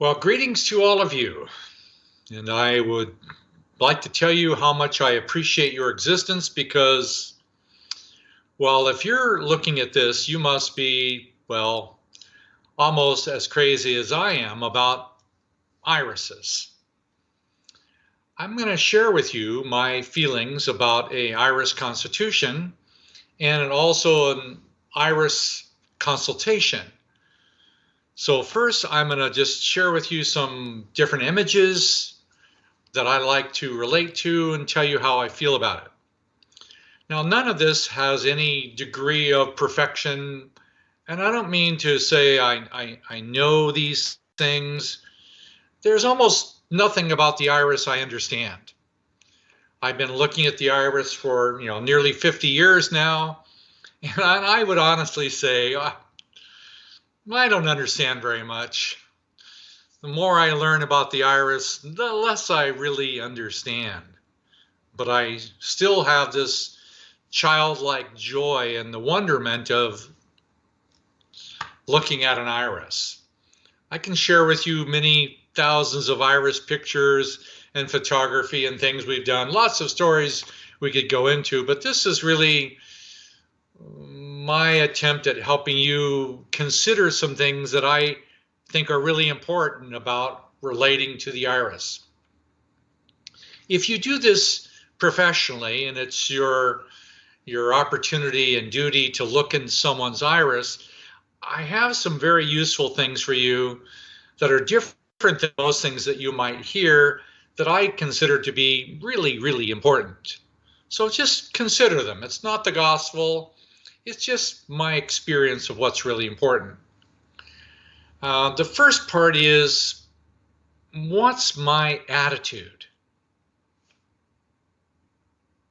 Well, greetings to all of you. And I would like to tell you how much I appreciate your existence because, well, if you're looking at this, you must be, well, almost as crazy as I am about irises. I'm going to share with you my feelings about a iris constitution and also an iris consultation. So first, I'm going to just share with you some different images that I like to relate to and tell you how I feel about it. Now, none of this has any degree of perfection, and I don't mean to say I know these things. There's almost nothing about the iris I understand. I've been looking at the iris for nearly 50 years now, and I would honestly say I don't understand very much. The more I learn about the iris, the less I really understand. But I still have this childlike joy and the wonderment of looking at an iris. I can share with you many thousands of iris pictures and photography and things we've done. Lots of stories we could go into, but this is really my attempt at helping you consider some things that I think are really important about relating to the iris. If you do this professionally and it's your opportunity and duty to look in someone's iris, I have some very useful things for you that are different than most things that you might hear that I consider to be really, really important. So just consider them. It's not the gospel. It's just my experience of what's really important. The first part is, what's my attitude?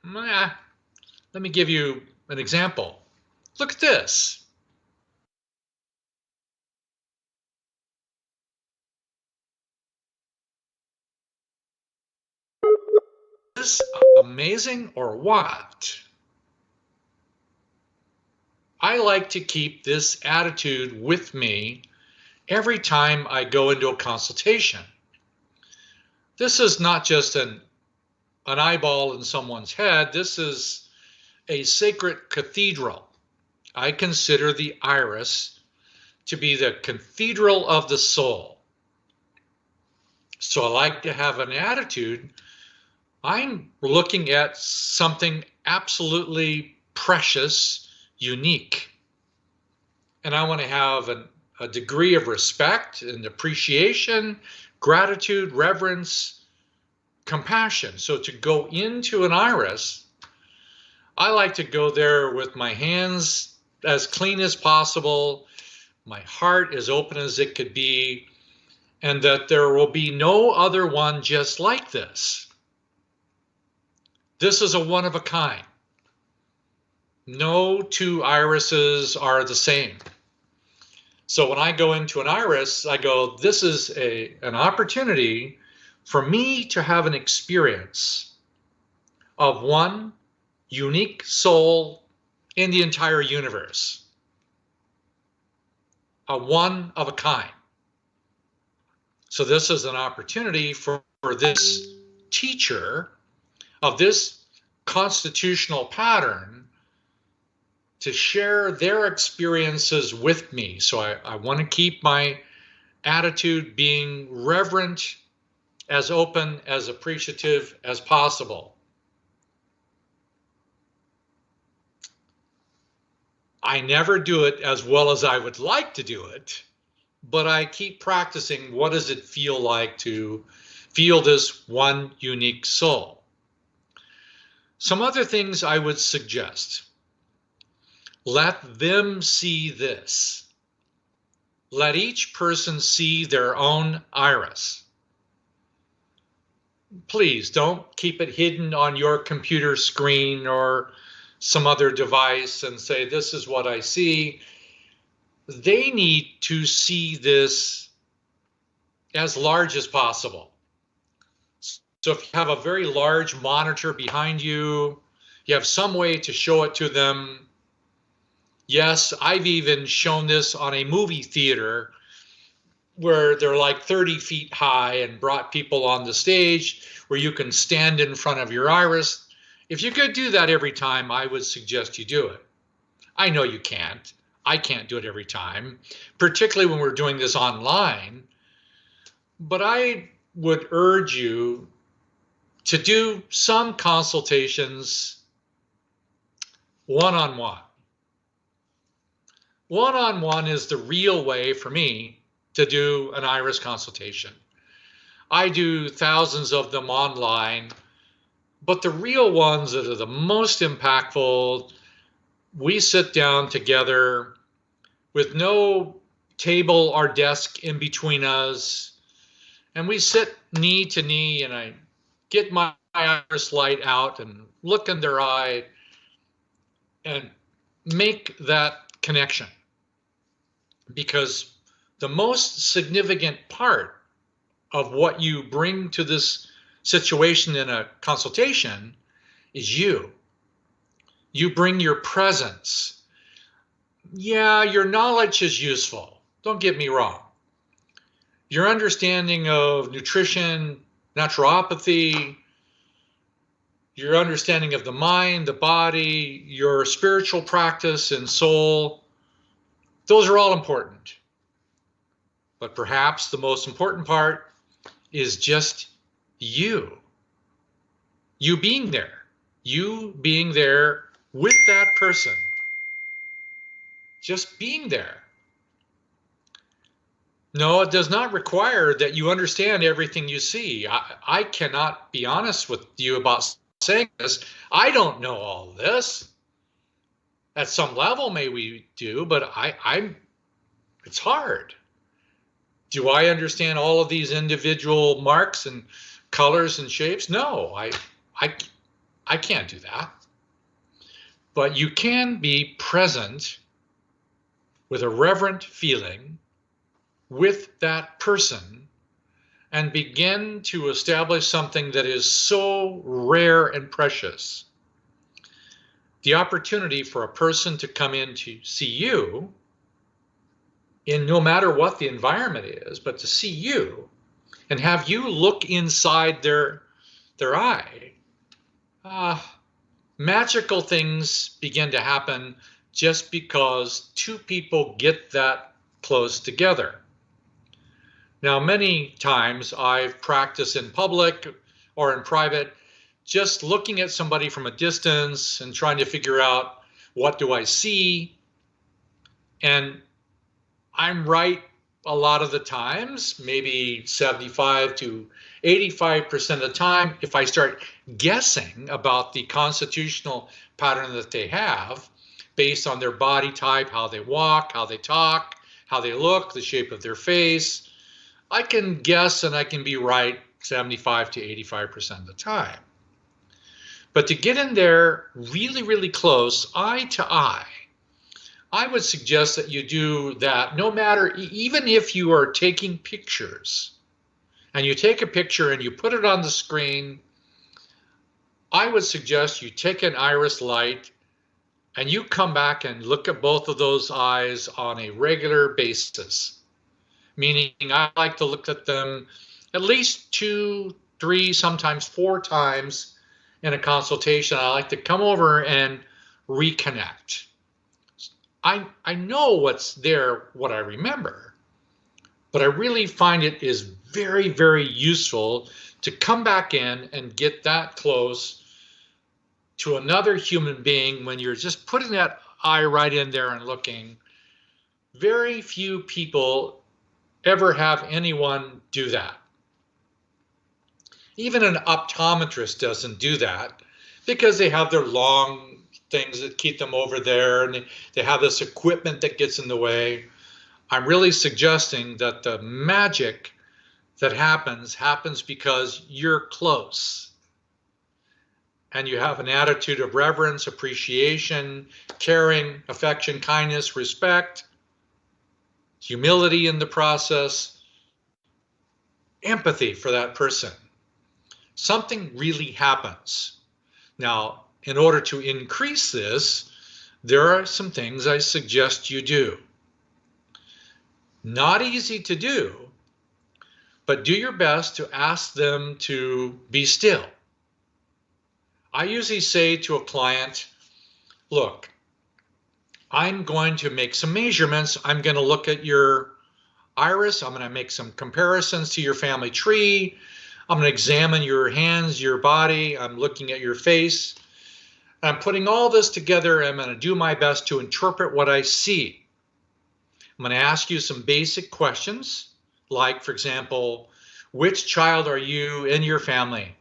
Let me give you an example. Look at this. Is this amazing or what? I like to keep this attitude with me every time I go into a consultation. This is not just an eyeball in someone's head. This is a sacred cathedral. I consider the iris to be the cathedral of the soul. So I like to have an attitude. I'm looking at something absolutely precious, unique. And I want to have a degree of respect and appreciation, gratitude, reverence, compassion. So to go into an iris, I like to go there with my hands as clean as possible, my heart as open as it could be, and that there will be no other one just like this. This is a one of a kind. No two irises are the same. So when I go into an iris, I go, this is an opportunity for me to have an experience of one unique soul in the entire universe. A one of a kind. So this is an opportunity for this teacher of this constitutional pattern to share their experiences with me. So I want to keep my attitude being reverent, as open, as appreciative as possible. I never do it as well as I would like to do it, but I keep practicing. What does it feel like to feel this one unique soul? Some other things I would suggest. Let them see this. Let each person see their own iris. Please don't keep it hidden on your computer screen or some other device and say, this is what I see. They need to see this as large as possible. So if you have a very large monitor behind you, you have some way to show it to them. Yes, I've even shown this on a movie theater where they're like 30 feet high and brought people on the stage where you can stand in front of your iris. If you could do that every time, I would suggest you do it. I know you can't. I can't do it every time, particularly when we're doing this online. But I would urge you to do some consultations one-on-one. One-on-one is the real way for me to do an iris consultation. I do thousands of them online, but the real ones that are the most impactful, we sit down together with no table or desk in between us, and we sit knee to knee, and I get my iris light out and look in their eye and make that connection. Because the most significant part of what you bring to this situation in a consultation is you. You bring your presence. Yeah, your knowledge is useful. Don't get me wrong. Your understanding of nutrition, naturopathy, your understanding of the mind, the body, your spiritual practice and soul, those are all important. But perhaps the most important part is just you. You being there. You being there with that person. Just being there. No, it does not require that you understand everything you see. I cannot be honest with you about saying this. I don't know all this. At some level, maybe we do, but it's hard. Do I understand all of these individual marks and colors and shapes? No, I can't do that. But you can be present with a reverent feeling with that person and begin to establish something that is so rare and precious. The opportunity for a person to come in to see you, in no matter what the environment is, but to see you and have you look inside their eye. Magical things begin to happen just because two people get that close together. Now, many times I've practiced in public or in private, just looking at somebody from a distance and trying to figure out, what do I see? And I'm right a lot of the times, maybe 75 to 85% of the time, if I start guessing about the constitutional pattern that they have, based on their body type, how they walk, how they talk, how they look, the shape of their face, I can guess and I can be right 75 to 85% of the time. But to get in there really, really close, eye to eye, I would suggest that you do that no matter, even if you are taking pictures, and you take a picture and you put it on the screen, I would suggest you take an iris light and you come back and look at both of those eyes on a regular basis. Meaning I like to look at them at least 2, 3, sometimes 4 times in a consultation. I like to come over and reconnect. I know what's there, what I remember, but I really find it is very, very useful to come back in and get that close to another human being when you're just putting that eye right in there and looking. Very few people ever have anyone do that. Even an optometrist doesn't do that because they have their long things that keep them over there and they have this equipment that gets in the way. I'm really suggesting that the magic that happens because you're close and you have an attitude of reverence, appreciation, caring, affection, kindness, respect, humility in the process, empathy for that person. Something really happens. Now, in order to increase this, there are some things I suggest you do. Not easy to do, but do your best to ask them to be still. I usually say to a client, look, I'm going to make some measurements. I'm going to look at your iris. I'm going to make some comparisons to your family tree. I'm going to examine your hands, your body. I'm looking at your face. I'm putting all this together. I'm going to do my best to interpret what I see. I'm going to ask you some basic questions, like, for example, which child are you in your family?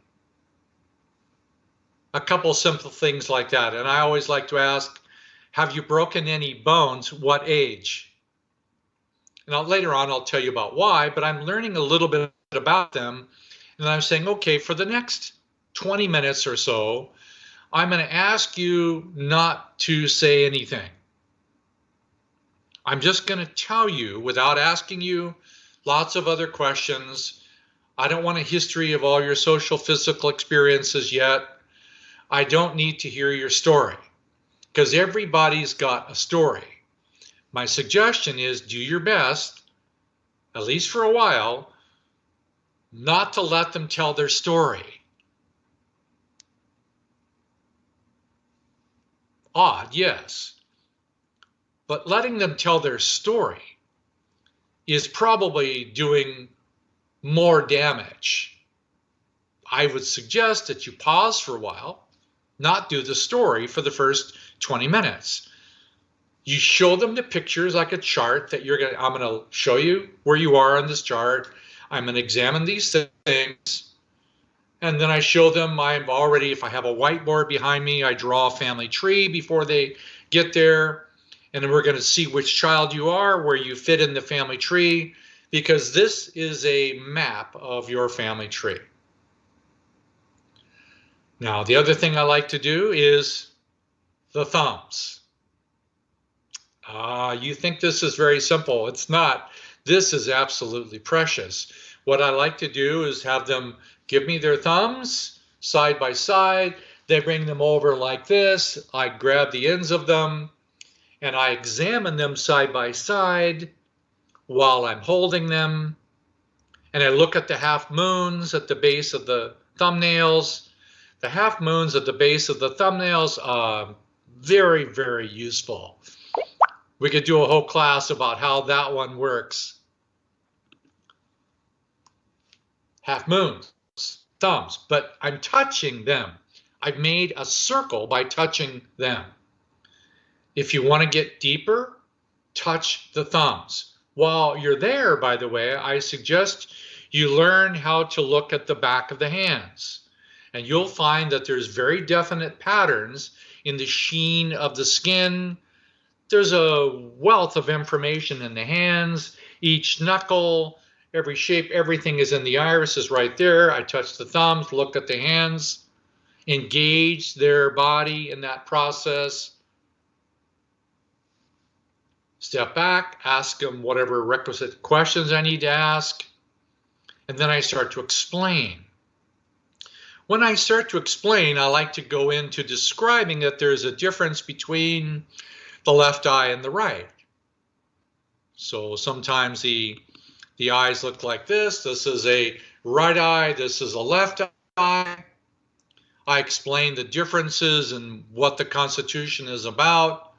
A couple simple things like that. And I always like to ask, have you broken any bones? What age? Now, later on, I'll tell you about why, but I'm learning a little bit about them. And I'm saying, okay, for the next 20 minutes or so, I'm going to ask you not to say anything. I'm just going to tell you without asking you lots of other questions. I don't want a history of all your social, physical experiences yet. I don't need to hear your story because everybody's got a story. My suggestion is do your best, at least for a while, not to let them tell their story. Odd, yes. But letting them tell their story is probably doing more damage. I would suggest that you pause for a while, not do the story for the first 20 minutes. You show them the pictures like a chart that I'm going to show you where you are on this chart. I'm going to examine these things. And then I show them if I have a whiteboard behind me, I draw a family tree before they get there. And then we're going to see which child you are, where you fit in the family tree, because this is a map of your family tree. Now, the other thing I like to do is the thumbs. You think this is very simple. It's not. This is absolutely precious. What I like to do is have them give me their thumbs side by side. They bring them over like this. I grab the ends of them and I examine them side by side while I'm holding them. And I look at the half moons at the base of the thumbnails. The half moons at the base of the thumbnails are very, very useful. We could do a whole class about how that one works. Half moons, thumbs, but I'm touching them. I've made a circle by touching them. If you want to get deeper, touch the thumbs. While you're there, by the way, I suggest you learn how to look at the back of the hands. And you'll find that there's very definite patterns in the sheen of the skin. There's a wealth of information in the hands, each knuckle, every shape, everything is in the iris is right there. I touch the thumbs, look at the hands, engage their body in that process. Step back, ask them whatever requisite questions I need to ask, and then I start to explain. When I start to explain, I like to go into describing that there's a difference between the left eye and the right. So sometimes the eyes look like this. This is a right eye. This is a left eye. I explain the differences and what the Constitution is about.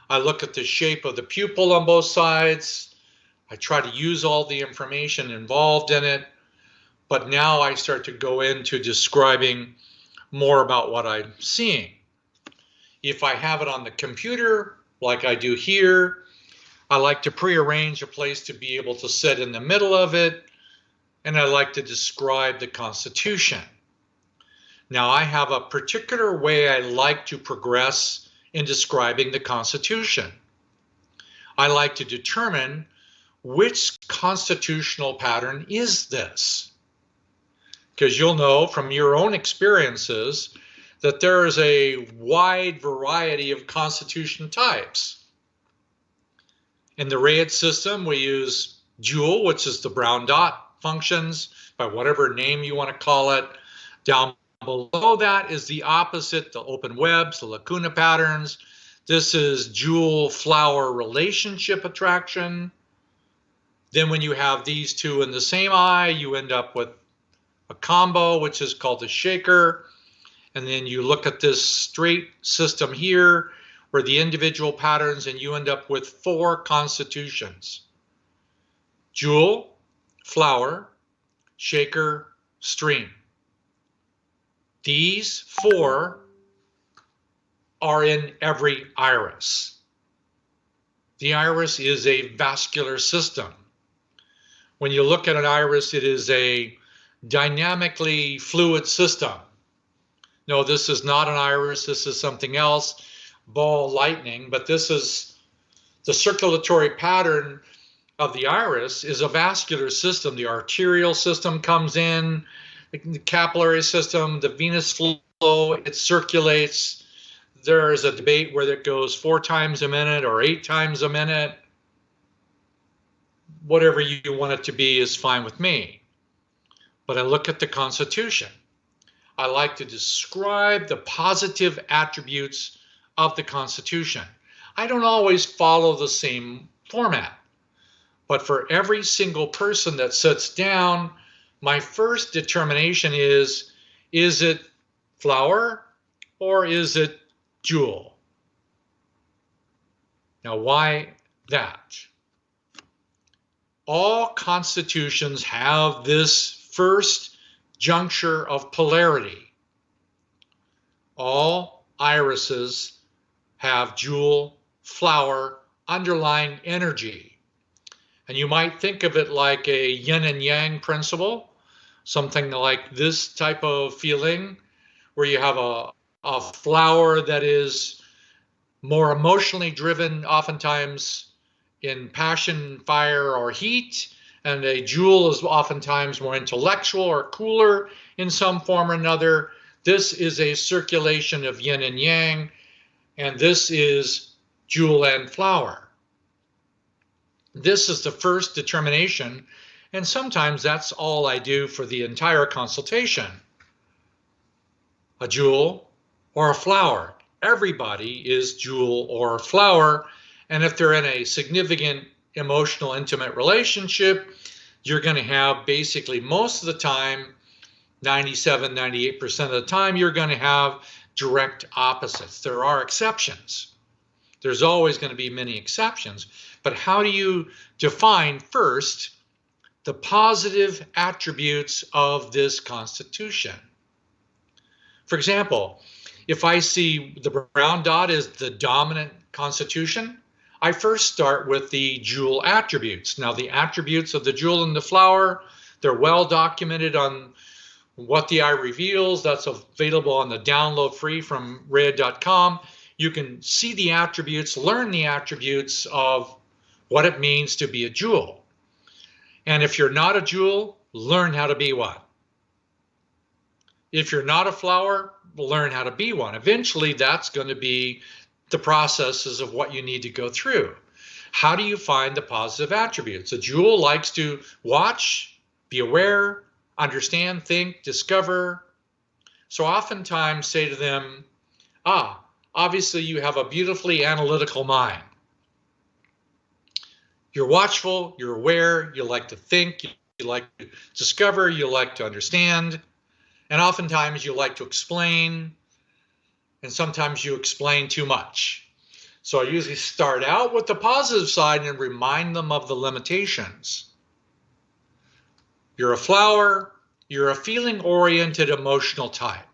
I look at the shape of the pupil on both sides. I try to use all the information involved in it. But now I start to go into describing more about what I'm seeing. If I have it on the computer, like I do here, I like to prearrange a place to be able to sit in the middle of it, and I like to describe the Constitution. Now, I have a particular way I like to progress in describing the Constitution. I like to determine which constitutional pattern is this. Because you'll know from your own experiences that there is a wide variety of constitution types. In the RAYID system, we use Joule, which is the brown dot functions, by whatever name you want to call it. Down below that is the opposite, the open webs, the lacuna patterns. This is Joule flower relationship attraction. Then when you have these two in the same eye, you end up with a combo, which is called a shaker. And then you look at this straight system here, where the individual patterns, and you end up with 4 constitutions: jewel, flower, shaker, stream. These 4 are in every iris. The iris is a vascular system. When you look at an iris, it is a dynamically fluid system. No, this is not an iris, this is something else, ball lightning, but this is the circulatory pattern of the iris is a vascular system. The arterial system comes in, the capillary system, the venous flow, it circulates. There is a debate whether it goes 4 times a minute or 8 times a minute. Whatever you want it to be is fine with me. But I look at the Constitution. I like to describe the positive attributes of the Constitution. I don't always follow the same format, but for every single person that sits down, my first determination is it flower or is it jewel? Now, why that? All constitutions have this first juncture of polarity. All irises have jewel, flower, underlying energy. And you might think of it like a yin and yang principle, something like this type of feeling, where you have a flower that is more emotionally driven, oftentimes in passion, fire, or heat, and a jewel is oftentimes more intellectual or cooler in some form or another. This is a circulation of yin and yang, and this is jewel and flower. This is the first determination, and sometimes that's all I do for the entire consultation. A jewel or a flower. Everybody is jewel or flower, and if they're in a significant emotional, intimate relationship, you're going to have basically most of the time, 97, 98% of the time, you're going to have direct opposites. There are exceptions. There's always going to be many exceptions. But how do you define first the positive attributes of this Constitution? For example, if I see the brown dot as the dominant Constitution, I first start with the jewel attributes. Now, the attributes of the jewel and the flower, they're well documented on What the Eye Reveals. That's available on the download free from RAYID.com. You can see the attributes, learn the attributes of what it means to be a jewel. And if you're not a jewel, learn how to be one. If you're not a flower, learn how to be one. Eventually, that's going to be the processes of what you need to go through. How do you find the positive attributes? A jewel likes to watch, be aware, understand, think, discover. So oftentimes say to them, obviously you have a beautifully analytical mind. You're watchful, you're aware, you like to think, you like to discover, you like to understand, and oftentimes you like to explain, and sometimes you explain too much. So I usually start out with the positive side and remind them of the limitations. You're a flower, you're a feeling-oriented emotional type.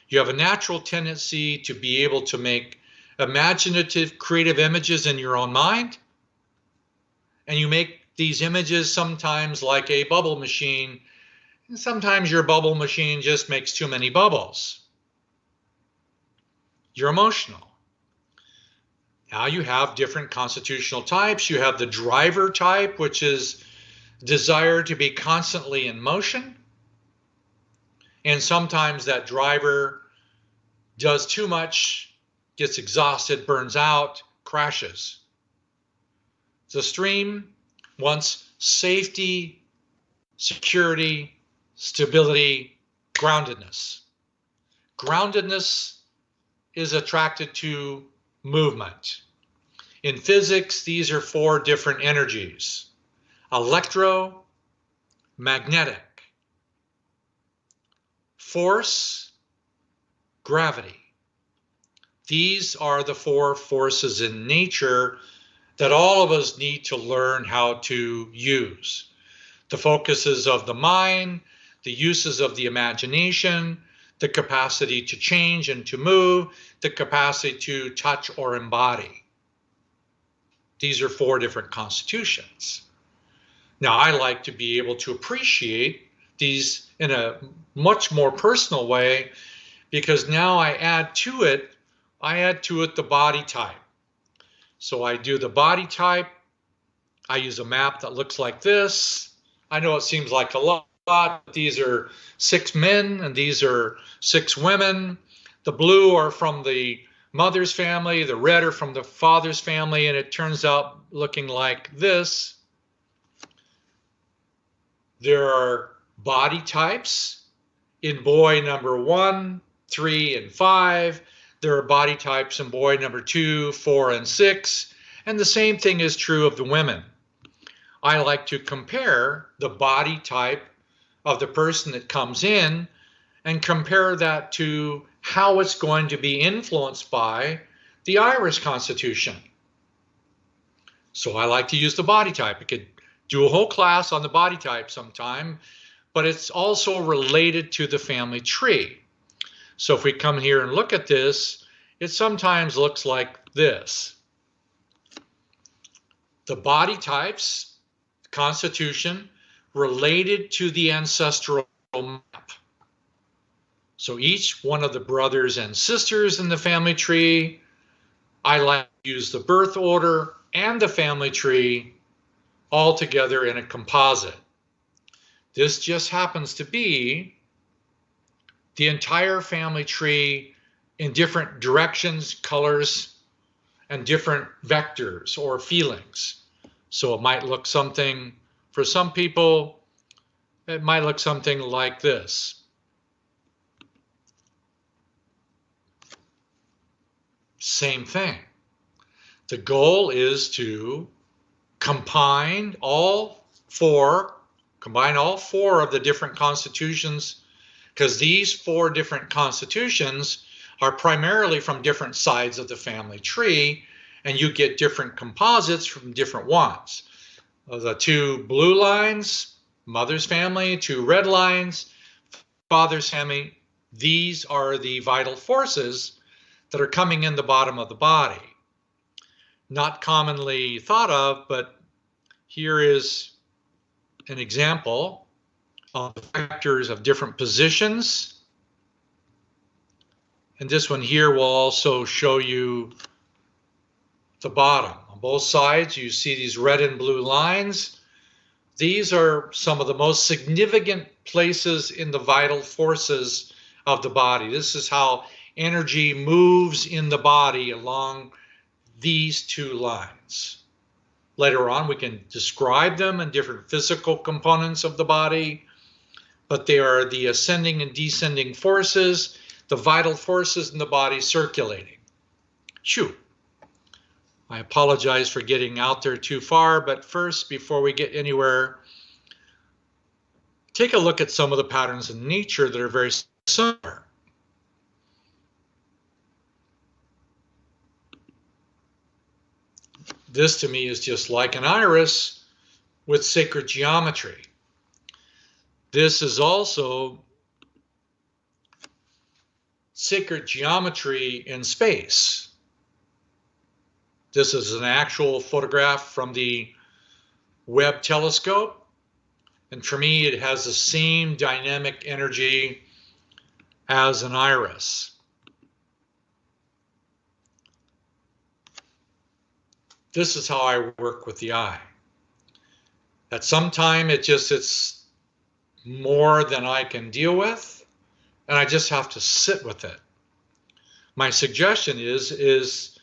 You have a natural tendency to be able to make imaginative, creative images in your own mind, and you make these images sometimes like a bubble machine, and sometimes your bubble machine just makes too many bubbles. You're emotional. Now you have different constitutional types. You have the driver type, which is desire to be constantly in motion. And sometimes that driver does too much, gets exhausted, burns out, crashes. The stream wants safety, security, stability, groundedness. Groundedness is attracted to movement. In physics, these are 4 different energies. electromagnetic, force, gravity. These are the four forces in nature that all of us need to learn how to use. The focuses of the mind, the uses of the imagination, the capacity to change and to move, the capacity to touch or embody. These are four different constitutions. Now, I like to be able to appreciate these in a much more personal way, because now I add to it the body type. So I do the body type. I use a map that looks like this. I know it seems like a lot, but these are 6 men and these are 6 women. The blue are from the mother's family, the red are from the father's family, and it turns out looking like this. There are body types in boy number 1, 3, and 5. There are body types in boy number 2, 4, and 6. And the same thing is true of the women. I like to compare the body type of the person that comes in and compare that to how it's going to be influenced by the iris constitution. So I like to use the body type. I could do a whole class on the body type sometime, but it's also related to the family tree. So if we come here and look at this, it sometimes looks like this. The body types, constitution, related to the ancestral map. So each one of the brothers and sisters in the family tree, I like to use the birth order and the family tree all together in a composite. This just happens to be the entire family tree in different directions, colors, and different vectors or feelings. So it might look something, for some people, it might look something like this. Same thing. The goal is to combine all four of the different constitutions, because these 4 different constitutions are primarily from different sides of the family tree, and you get different composites from different ones. The 2 blue lines, mother's family, 2 red lines, father's family. These are the vital forces that are coming in the bottom of the body. Not commonly thought of, but here is an example of vectors of different positions. And this one here will also show you the bottom. On both sides, you see these red and blue lines. These are some of the most significant places in the vital forces of the body. This is how energy moves in the body along these 2 lines. Later on, we can describe them in different physical components of the body, but they are the ascending and descending forces, the vital forces in the body circulating. Shoo. I apologize for getting out there too far, but first, before we get anywhere, take a look at some of the patterns in nature that are very similar. This to me is just like an iris with sacred geometry. This is also sacred geometry in space. This is an actual photograph from the Webb telescope. And for me, it has the same dynamic energy as an iris. This is how I work with the eye. At some time, it's more than I can deal with, and I just have to sit with it. My suggestion is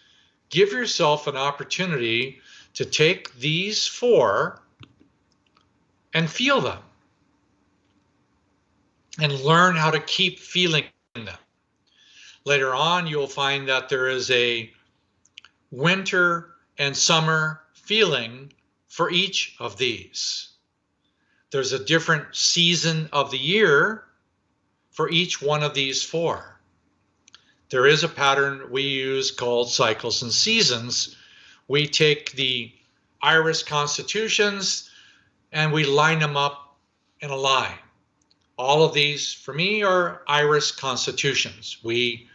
give yourself an opportunity to take these 4 and feel them and learn how to keep feeling them. Later on, you'll find that there is a winter and summer feeling for each of these. There's a different season of the year for each one of these four. There is a pattern we use called cycles and seasons. We take the iris constitutions and we line them up in a line. All of these, for me, are iris constitutions. We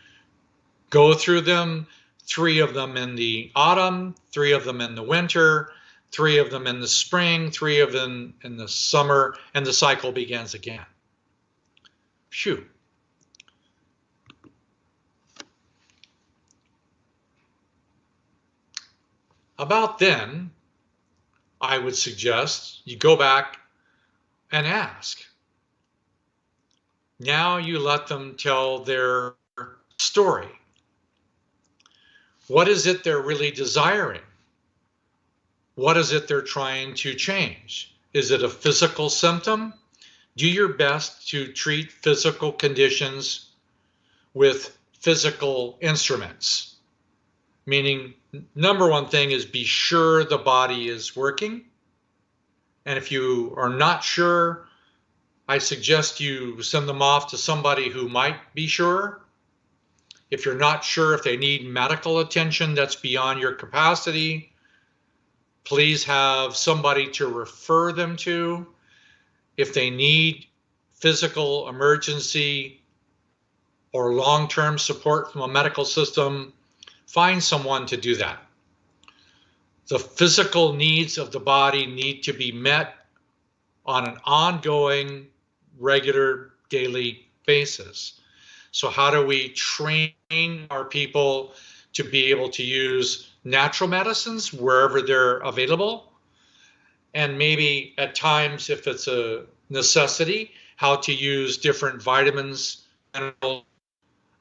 go through them, 3 of them in the autumn, 3 of them in the winter, 3 of them in the spring, 3 of them in the summer, and the cycle begins again. Phew. About then, I would suggest you go back and ask. Now you let them tell their story. What is it they're really desiring? What is it they're trying to change? Is it a physical symptom? Do your best to treat physical conditions with physical instruments. Meaning, number one thing is be sure the body is working. And if you are not sure, I suggest you send them off to somebody who might be sure. If you're not sure if they need medical attention that's beyond your capacity, please have somebody to refer them to. If they need physical emergency or long-term support from a medical system, find someone to do that. The physical needs of the body need to be met on an ongoing, regular, daily basis. So how do we train our people to be able to use natural medicines wherever they're available? And maybe at times, if it's a necessity, how to use different vitamins and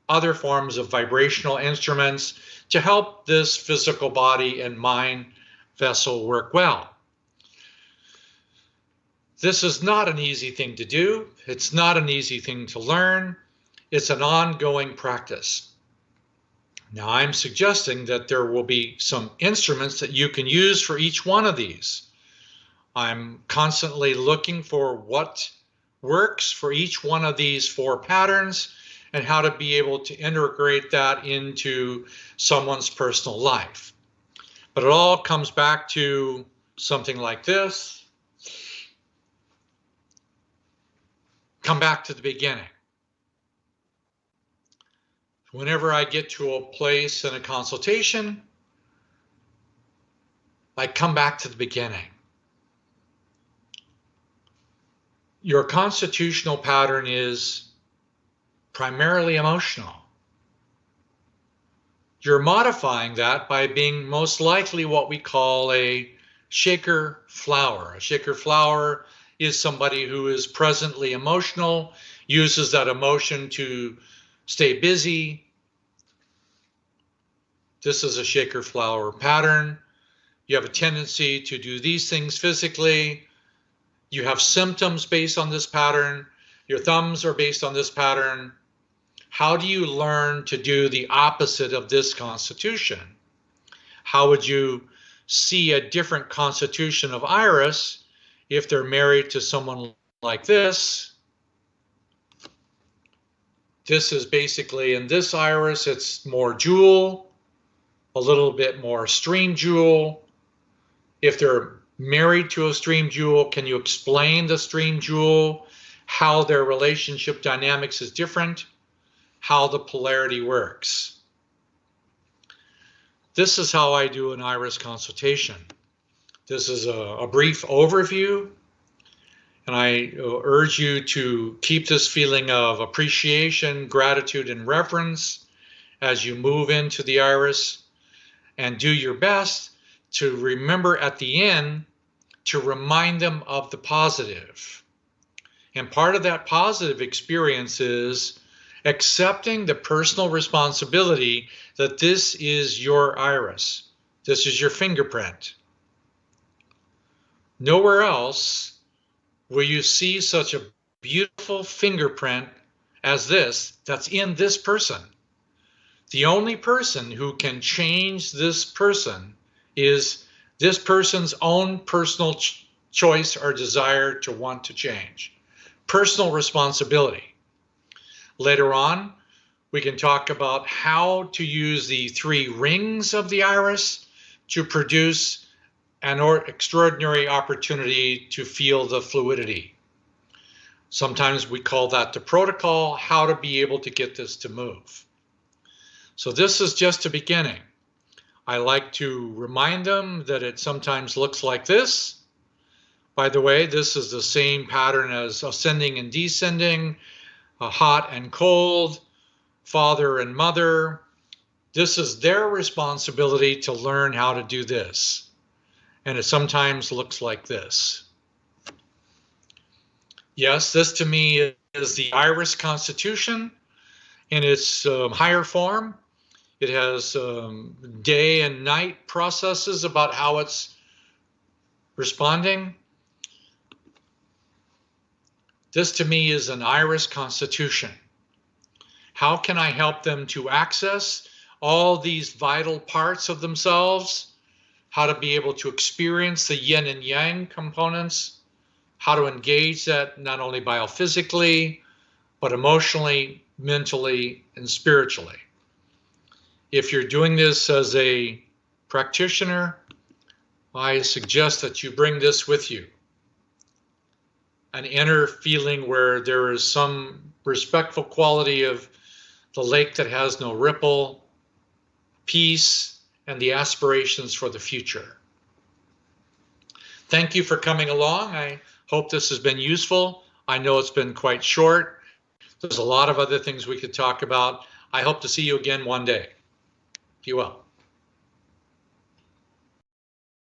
other forms of vibrational instruments to help this physical body and mind vessel work well. This is not an easy thing to do. It's not an easy thing to learn. It's an ongoing practice. Now, I'm suggesting that there will be some instruments that you can use for each one of these. I'm constantly looking for what works for each one of these 4 patterns and how to be able to integrate that into someone's personal life. But it all comes back to something like this. Come back to the beginning. Whenever I get to a place in a consultation, I come back to the beginning. Your constitutional pattern is primarily emotional. You're modifying that by being most likely what we call a shaker flower. A shaker flower is somebody who is presently emotional, uses that emotion to stay busy. This is a shaker flower pattern. You have a tendency to do these things physically. You have symptoms based on this pattern. Your thumbs are based on this pattern. How do you learn to do the opposite of this constitution? How would you see a different constitution of iris if they're married to someone like this? This is basically, in this iris, it's more jewel, a little bit more stream jewel. If they're married to a stream jewel, can you explain the stream jewel, how their relationship dynamics is different, how the polarity works? This is how I do an iris consultation. This is a brief overview, and I urge you to keep this feeling of appreciation, gratitude, and reverence as you move into the iris, and do your best to remember at the end to remind them of the positive. And part of that positive experience is accepting the personal responsibility that this is your iris. This is your fingerprint. Nowhere else will you see such a beautiful fingerprint as this that's in this person. The only person who can change this person is this person's own personal choice or desire to want to change. Personal responsibility. Later on, we can talk about how to use the 3 rings of the iris to produce an extraordinary opportunity to feel the fluidity. Sometimes we call that the protocol, how to be able to get this to move. So this is just a beginning. I like to remind them that it sometimes looks like this. By the way, this is the same pattern as ascending and descending, hot and cold, father and mother. This is their responsibility to learn how to do this. And it sometimes looks like this. Yes, this to me is the iris constitution in its higher form. It has day and night processes about how it's responding. This to me is an iris constitution. How can I help them to access all these vital parts of themselves? How to be able to experience the yin and yang components? How to engage that not only biophysically, but emotionally, mentally, and spiritually. If you're doing this as a practitioner, I suggest that you bring this with you. An inner feeling where there is some respectful quality of the lake that has no ripple, peace, and the aspirations for the future. Thank you for coming along. I hope this has been useful. I know it's been quite short. There's a lot of other things we could talk about. I hope to see you again one day. Be well.